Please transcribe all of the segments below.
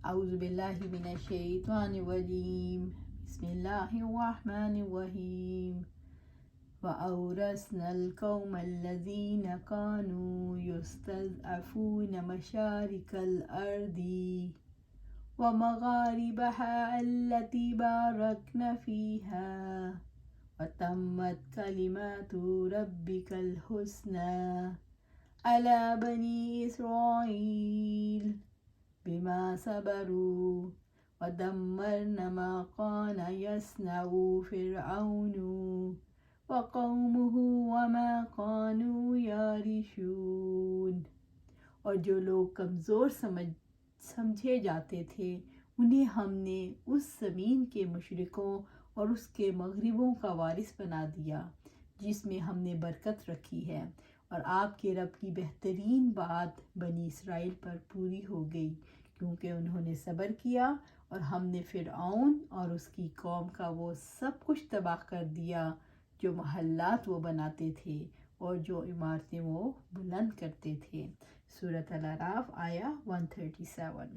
اعوذ باللہ من الشیطان الرجیم بسم اللہ الرحمن الرحیم وَأَوْرَثْنَا الْقَوْمَ الَّذِينَ كَانُوا يَسْتَضْعَفُونَ مَشَارِقَ الْأَرْضِ وَمَغَارِبَهَا الَّتِي بَارَكْنَا فِيهَا وَتَمَّتْ كَلِمَاتُ رَبِّكَ الْحُسْنَى عَلَى بَنِي إِسْرَائِيلَ بِمَا صَبَرُوا وَدَمَّرْنَا مَا كَانَ يَصْنَعُ فِرْعَوْنُ وَقَوْمُهُ وَمَا كَانُوا يَعْرِشُونَ۔ اور جو لوگ کمزور سمجھے جاتے تھے انہیں ہم نے اس زمین کے مشرقوں اور اس کے مغربوں کا وارث بنا دیا جس میں ہم نے برکت رکھی ہے، اور آپ کے رب کی بہترین بات بنی اسرائیل پر پوری ہو گئی کیونکہ انہوں نے صبر کیا، اور ہم نے فرعون اور اس کی قوم کا وہ سب کچھ تباہ کر دیا جو محلات وہ بناتے تھے اور جو عمارتیں وہ بلند کرتے تھے۔ سورۃ الاعراف آیا 137۔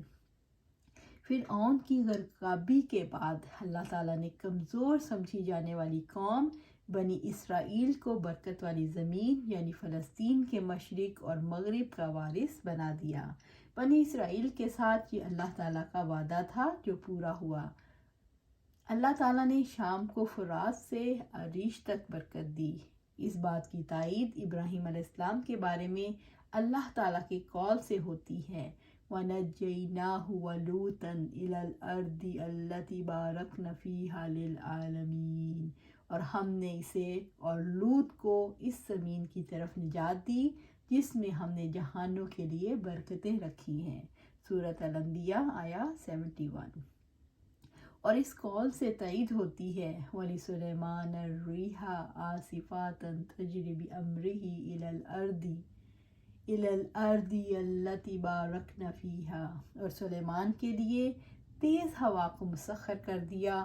فرعون کی غرقابی کے بعد اللہ تعالیٰ نے کمزور سمجھی جانے والی قوم بنی اسرائیل کو برکت والی زمین یعنی فلسطین کے مشرق اور مغرب کا وارث بنا دیا۔ بنی اسرائیل کے ساتھ یہ اللہ تعالیٰ کا وعدہ تھا جو پورا ہوا۔ اللہ تعالیٰ نے شام کو فرات سے عریش تک برکت دی۔ اس بات کی تائید ابراہیم علیہ السلام کے بارے میں اللہ تعالیٰ کے قول سے ہوتی ہے، وَنَجَّيْنَاهُ وَلُوطًا إِلَى الْأَرْضِ الَّتِي بَارَكْنَا فِيهَا لِلْعَالَمِينَ، اور ہم نے اسے اور لوط کو اس زمین کی طرف نجات دی جس میں ہم نے جہانوں کے لیے برکتیں رکھی ہیں۔ سورۃ الانبیاء آیا 71۔ اور اس قول سے تائید ہوتی ہے، وَلِسُلَيْمَانَ الرِّيحَ عَاصِفَاتًا تَجْرِي بِأَمْرِهِ إِلَى الْأَرْضِ الَّتِي بَارَكْنَا فِيهَا، اور سلیمان کے لیے تیز ہوا کو مسخر کر دیا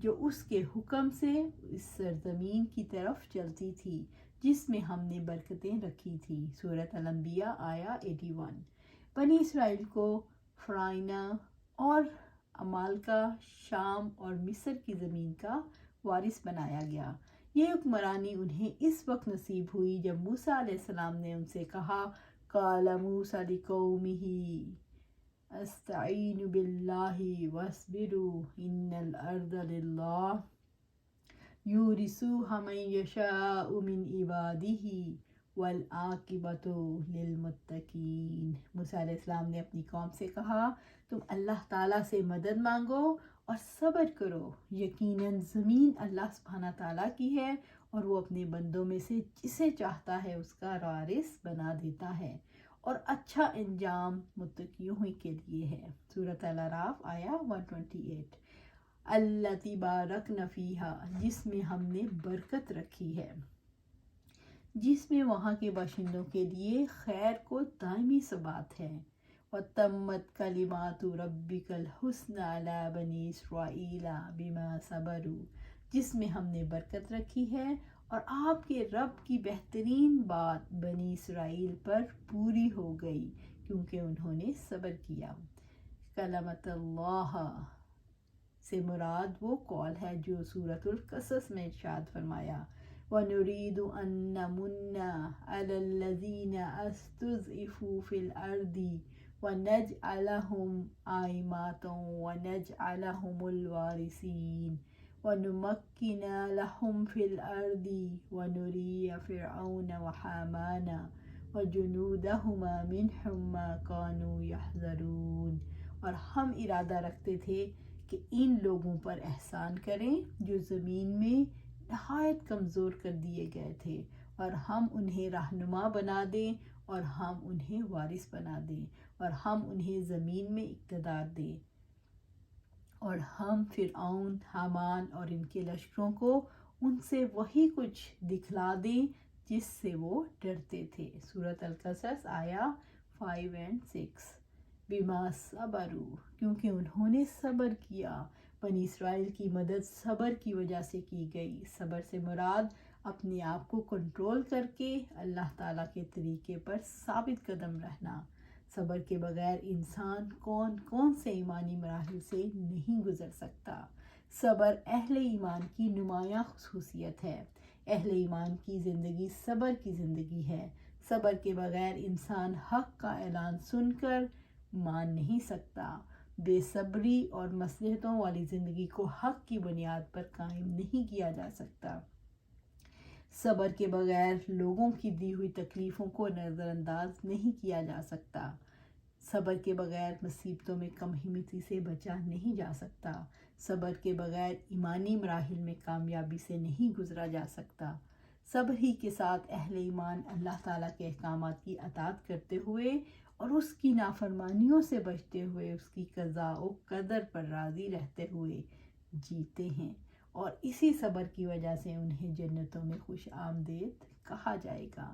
جو اس کے حکم سے اس سرزمین کی طرف چلتی تھی جس میں ہم نے برکتیں رکھی تھی۔ سورۃ الانبیاء آیا 81۔ بنی اسرائیل کو فرعون اور عمالقہ، شام اور مصر کی زمین کا وارث بنایا گیا۔ یہ حکمرانی انہیں اس وقت نصیب ہوئی جب موسیٰ علیہ السلام نے ان سے کہا، قال موسیٰ لقومہ استعینوا باللہ واصبروا ان الارض للہ یورثها من یشاء من عبادہ والعاقبۃ للمتقین۔ موسیٰ علیہ السلام نے اپنی قوم سے کہا، تم اللہ تعالیٰ سے مدد مانگو اور صبر کرو، یقیناً زمین اللہ سبحانہ تعالیٰ کی ہے اور وہ اپنے بندوں میں سے جسے چاہتا ہے اس کا وارث بنا دیتا ہے، اور اچھا انجام متقیوں ہی کے لیے ہے۔ سورۃ الاعراف آیا 128۔ الَّتِی بَارَکْنَا فِیہَا، جس میں ہم نے برکت رکھی ہے، جس میں وہاں کے باشندوں کے لیے خیر کو دائمی ثبات ہے۔ وَتَمَّتْ کَلِمَاتُ رَبِّکَ الْحُسْنَى عَلَى بَنِی إِسْرَائِیلَ بِمَا صَبَرُوا، جس میں ہم نے برکت رکھی ہے اور آپ کے رب کی بہترین بات بنی اسرائیل پر پوری ہو گئی کیونکہ انہوں نے صبر کیا۔ کلمۃ اللہ سے مراد وہ قول ہے جو سورۃ القصص میں ارشاد فرمایا، وَنُرِيدُ أَن نَّمُنَّ عَلَى الَّذِينَ اسْتُضْعِفُوا فِي الْأَرْضِ وَنَجْعَلَهُمْ أَئِمَّةً وَنَجْعَلَهُمُ الْوَارِثِينَ وَنُمَكِّنَ لَهُمْ فِي الْأَرْضِ وَنُرِيَ فِرْعَوْنَ وَحَامَانَ وَجُنُودَهُمَا مِنْهُمْ مَا كَانُوا يَحْذَرُونَ۔ اور ہم ارادہ رکھتے تھے کہ ان لوگوں پر احسان کریں جو زمین میں نہایت کمزور کر دیے گئے تھے، اور ہم انہیں رہنما بنا دیں اور ہم انہیں وارث بنا دیں اور ہم انہیں زمین میں اقتدار دیں، اور ہم فرعون، حامان اور ان کے لشکروں کو ان سے وہی کچھ دکھلا دیں جس سے وہ ڈرتے تھے۔ سورۃ القصص آیا 5 اور 6۔ بما صبروا، کیونکہ انہوں نے صبر کیا۔ بنی اسرائیل کی مدد صبر کی وجہ سے کی گئی۔ صبر سے مراد اپنے آپ کو کنٹرول کر کے اللہ تعالیٰ کے طریقے پر ثابت قدم رہنا۔ صبر کے بغیر انسان کون کون سے ایمانی مراحل سے نہیں گزر سکتا۔ صبر اہل ایمان کی نمایاں خصوصیت ہے۔ اہل ایمان کی زندگی صبر کی زندگی ہے۔ صبر کے بغیر انسان حق کا اعلان سن کر مان نہیں سکتا۔ بے صبری اور مصلحتوں والی زندگی کو حق کی بنیاد پر قائم نہیں کیا جا سکتا۔ صبر کے بغیر لوگوں کی دی ہوئی تکلیفوں کو نظر انداز نہیں کیا جا سکتا۔ صبر کے بغیر مصیبتوں میں کم ہمتی سے بچا نہیں جا سکتا۔ صبر کے بغیر ایمانی مراحل میں کامیابی سے نہیں گزرا جا سکتا۔ صبر ہی کے ساتھ اہل ایمان اللہ تعالیٰ کے احکامات کی اطاعت کرتے ہوئے اور اس کی نافرمانیوں سے بچتے ہوئے اس کی قضاء و قدر پر راضی رہتے ہوئے جیتے ہیں، اور اسی صبر کی وجہ سے انہیں جنتوں میں خوش آمدید کہا جائے گا۔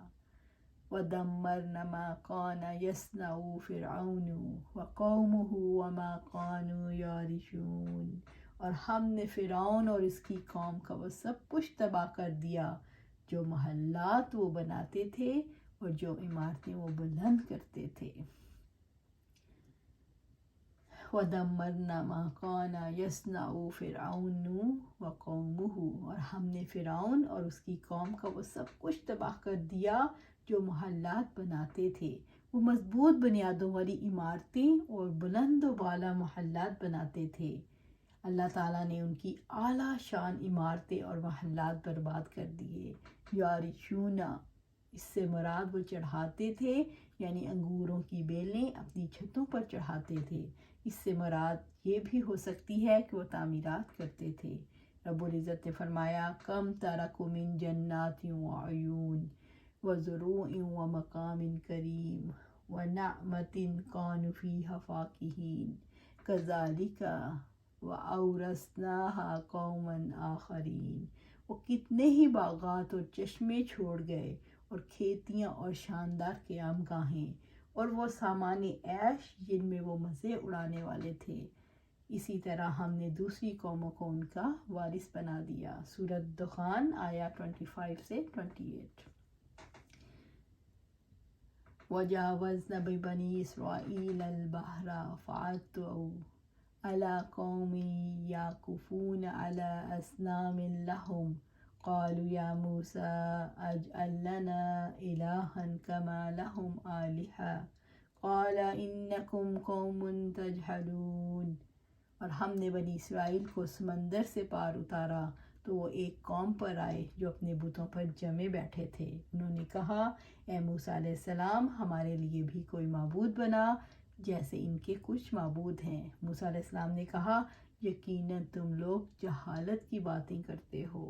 وَدَمَّرْنَا مَا كَانَ يَصْنَعُ فِرْعَوْنُ وَقَوْمُهُ وَمَا كَانُوا يَعْرِشُونَ، اور ہم نے فرعون اور اس کی قوم کا وہ سب کچھ تباہ کر دیا جو محلات وہ بناتے تھے اور جو عمارتیں وہ بلند کرتے تھے۔ وَدَمَّرْنَا مَا كَانَ يَصْنَعُ فِرْعَوْنُ وَقَوْمُهُ، اور ہم نے فرعون اور اس کی قوم کا وہ سب کچھ تباہ کر دیا جو محلات بناتے تھے۔ وہ مضبوط بنیادوں والی عمارتیں اور بلند و بالا محلات بناتے تھے۔ اللہ تعالیٰ نے ان کی اعلیٰ شان عمارتیں اور محلات برباد کر دیے۔ یارشون، اس سے مراد وہ چڑھاتے تھے، یعنی انگوروں کی بیلیں اپنی چھتوں پر چڑھاتے تھے۔ اس سے مراد یہ بھی ہو سکتی ہے کہ وہ تعمیرات کرتے تھے۔ رب العزت نے فرمایا، کم ترکوا من جنات وعیون وزروع ومقام کریم ونعمت کانوا فیہا فاکہین کذالک وَأَوْرَثْنَاهَا قَوْمًا آخَرِينَ، وہ کتنے ہی باغات اور چشمے چھوڑ گئے اور کھیتیاں اور شاندار قیام گاہیں اور وہ سامان عیش جن میں وہ مزے اڑانے والے تھے، اسی طرح ہم نے دوسری قوموں کو ان کا وارث بنا دیا۔ سورۃ دخان آیا 25 سے 28۔ وَجَاوَزْنَا بِبَنِي إِسْرَائِيلَ الْبَحْرَ فَأَتَوْا عَلَىٰ قَوْمٍ يَعْكُفُونَ عَلَىٰ أَصْنَامٍ لَهُمْ قَالُوا يَا مُوسَىٰ اجْعَل لَّنَا إِلَٰهًا كَمَا لَهُمْ آلِهَةٌ قَالَ إِنَّكُمْ قَوْمٌ تَجْهَلُونَ، اور ہم نے بنی اسرائیل کو سمندر سے پار اتارا تو وہ ایک قوم پر آئے جو اپنے بتوں پر جمے بیٹھے تھے۔ انہوں نے کہا، اے موسیٰ علیہ السلام، ہمارے لیے بھی کوئی معبود بنا جیسے ان کے کچھ معبود ہیں۔ موسیٰ علیہ السلام نے کہا، یقیناً تم لوگ جہالت کی باتیں کرتے ہو۔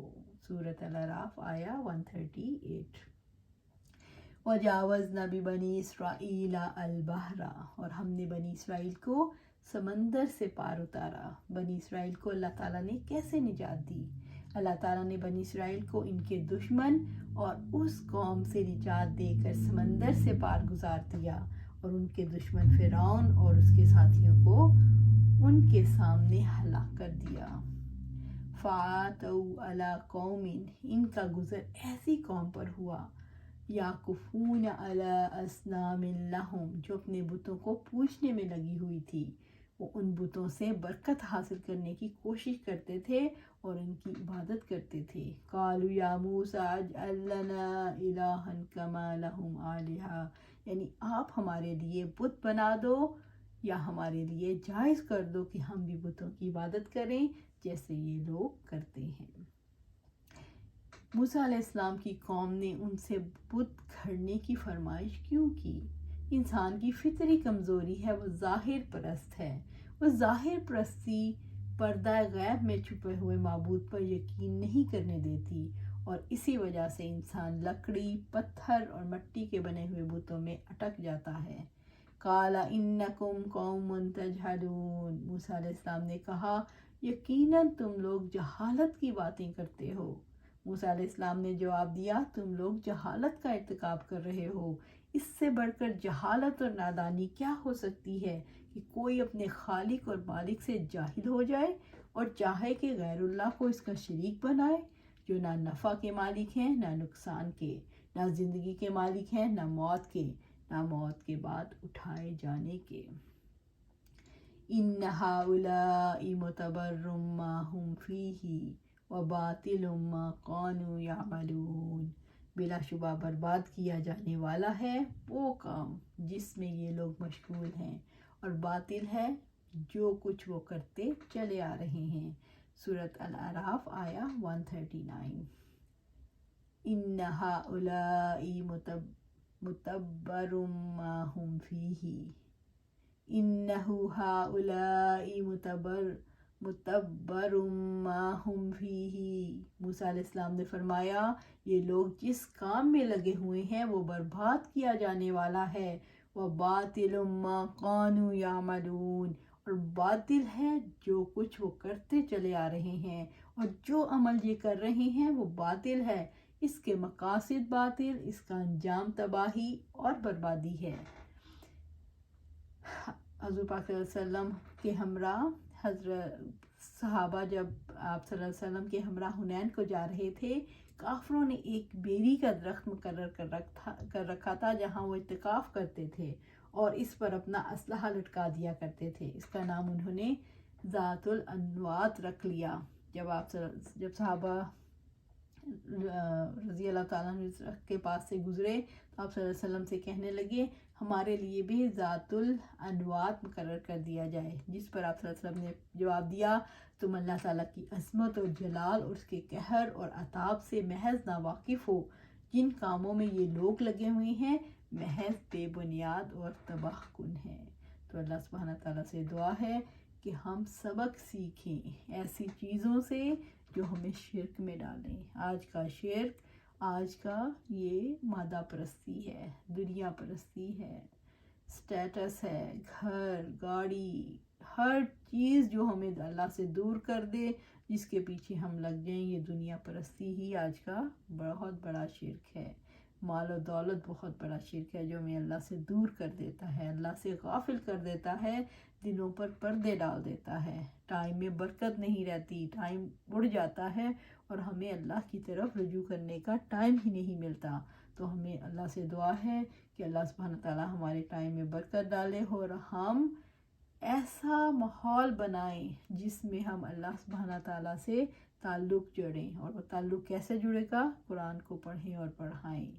سورۃ الاعراف آیا 138۔ وَجَاوَزْنَا بِبَنِي إِسْرَائِيلَ الْبَحْرَ، اور ہم نے بنی اسرائیل کو سمندر سے پار اتارا۔ بنی اسرائیل کو اللہ تعالیٰ نے کیسے نجات دی؟ اللہ تعالیٰ نے بنی اسرائیل کو ان کے دشمن اور اس قوم سے نجات دے کر سمندر سے پار گزار دیا، اور ان کے دشمن فرعون اور اس کے ساتھیوں کو ان کے سامنے ہلاک کر دیا۔ فَأَتَوْا عَلَىٰ قَوْمٍ، ان کا گزر ایسی قوم پر ہوا، یعکفون عَلَىٰ أَصْنَامٍ لَهُمْ، جو اپنے بتوں کو پوجنے میں لگی ہوئی تھی۔ وہ ان بتوں سے برکت حاصل کرنے کی کوشش کرتے تھے اور ان کی عبادت کرتے تھے۔ قالوا یا موسیٰ اجعل لنا الہا کما لہم آلہہ، یعنی آپ ہمارے لیے بت بنا دو یا ہمارے لیے جائز کر دو کہ ہم بھی بتوں کی عبادت کریں جیسے یہ لوگ کرتے ہیں۔ موسیٰ علیہ السلام کی قوم نے ان سے بت کھڑنے کی فرمائش کیوں کی؟ انسان کی فطری کمزوری ہے، وہ ظاہر پرست ہے۔ وہ ظاہر پرستی پردہ غیب میں چھپے ہوئے معبود پر یقین نہیں کرنے دیتی، اور اسی وجہ سے انسان لکڑی، پتھر اور مٹی کے بنے ہوئے بتوں میں اٹک جاتا ہے۔ قال انکم قوم تجہلون، موسیٰ علیہ السلام نے کہا، یقیناً تم لوگ جہالت کی باتیں کرتے ہو۔ موسیٰ علیہ السلام نے جواب دیا، تم لوگ جہالت کا ارتکاب کر رہے ہو۔ اس سے بڑھ کر جہالت اور نادانی کیا ہو سکتی ہے کہ کوئی اپنے خالق اور مالک سے جاہل ہو جائے اور چاہے کہ غیر اللہ کو اس کا شریک بنائے، جو نہ نفع کے مالک ہیں نہ نقصان کے، نہ زندگی کے مالک ہیں نہ موت کے، نہ موت کے بعد اٹھائے جانے کے۔ ان ہؤلاء متبر ما ہم فیہ وباطل ما کانوا یعملون، بلا شبہ برباد کیا جانے والا ہے وہ کام جس میں یہ لوگ مشغول ہیں، اور باطل ہے جو کچھ وہ کرتے چلے آ رہے ہیں۔ سورۃ الاعراف آیا 139۔ ان ہؤلاء متبر ما ہم فیہ، انہ ہؤلاء متبر ما ہم فیہ۔ موسیٰ علیہ السلام نے فرمایا یہ لوگ جس کام میں لگے ہوئے ہیں وہ برباد کیا جانے والا ہے، وباطل ما کانوا یعملون، اور باطل ہے جو کچھ وہ کرتے چلے آ رہے ہیں، اور جو عمل یہ کر رہے ہیں وہ باطل ہے، اس کے مقاصد باطل، اس کا انجام تباہی اور بربادی ہے۔ حضور پاک صلی اللہ علیہ وسلم کے ہمراہ حضرت صحابہ جب آپ صلی اللہ علیہ وسلم کے ہمراہ حنین کو جا رہے تھے، کافروں نے ایک بیری کا درخت مقرر کر رکھا تھا جہاں وہ اعتکاف کرتے تھے اور اس پر اپنا اسلحہ لٹکا دیا کرتے تھے۔ اس کا نام انہوں نے ذات الانوات رکھ لیا۔ جب صحابہ رضی اللہ تعالیٰ عنہ کے پاس سے گزرے تو آپ صلی اللہ علیہ وسلم سے کہنے لگے ہمارے لیے بھی ذات الانوات مقرر کر دیا جائے، جس پر آپ صلی اللہ علیہ وسلم نے جواب دیا تم اللہ تعالیٰ کی عظمت اور جلال اور اس کے قہر اور عذاب سے محض ناواقف ہو، جن کاموں میں یہ لوگ لگے ہوئے ہیں محض بے بنیاد اور تباہ کن ہیں۔ تو اللہ سبحانہ تعالیٰ سے دعا ہے کہ ہم سبق سیکھیں ایسی چیزوں سے جو ہمیں شرک میں ڈالیں۔ آج کا شرک، آج کا یہ مادہ پرستی ہے، دنیا پرستی ہے، سٹیٹس ہے، گھر، گاڑی، ہر چیز جو ہمیں اللہ سے دور کر دے، جس کے پیچھے ہم لگ جائیں، یہ دنیا پرستی ہی آج کا بہت بڑا شرک ہے۔ مال و دولت بہت بڑا شرک ہے جو ہمیں اللہ سے دور کر دیتا ہے، اللہ سے غافل کر دیتا ہے، دلوں پر پردے ڈال دیتا ہے، ٹائم میں برکت نہیں رہتی، ٹائم اڑ جاتا ہے اور ہمیں اللہ کی طرف رجوع کرنے کا ٹائم ہی نہیں ملتا۔ تو ہمیں اللہ سے دعا ہے کہ اللہ سبحانہ تعالیٰ ہمارے ٹائم میں برکت ڈالے اور ہم ایسا ماحول بنائیں جس میں ہم اللہ سبحانہ تعالیٰ سے تعلق جوڑیں، اور وہ تعلق کیسے جڑے گا؟ قرآن کو پڑھیں اور پڑھائیں۔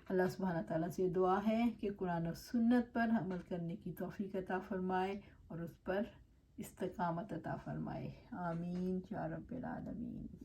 اللہ سبحانہ تعالیٰ سے دعا ہے کہ قرآن و سنت پر عمل کرنے کی توفیق عطا فرمائے اور اس پر استقامت عطا فرمائے۔ آمین یا رب العالمین۔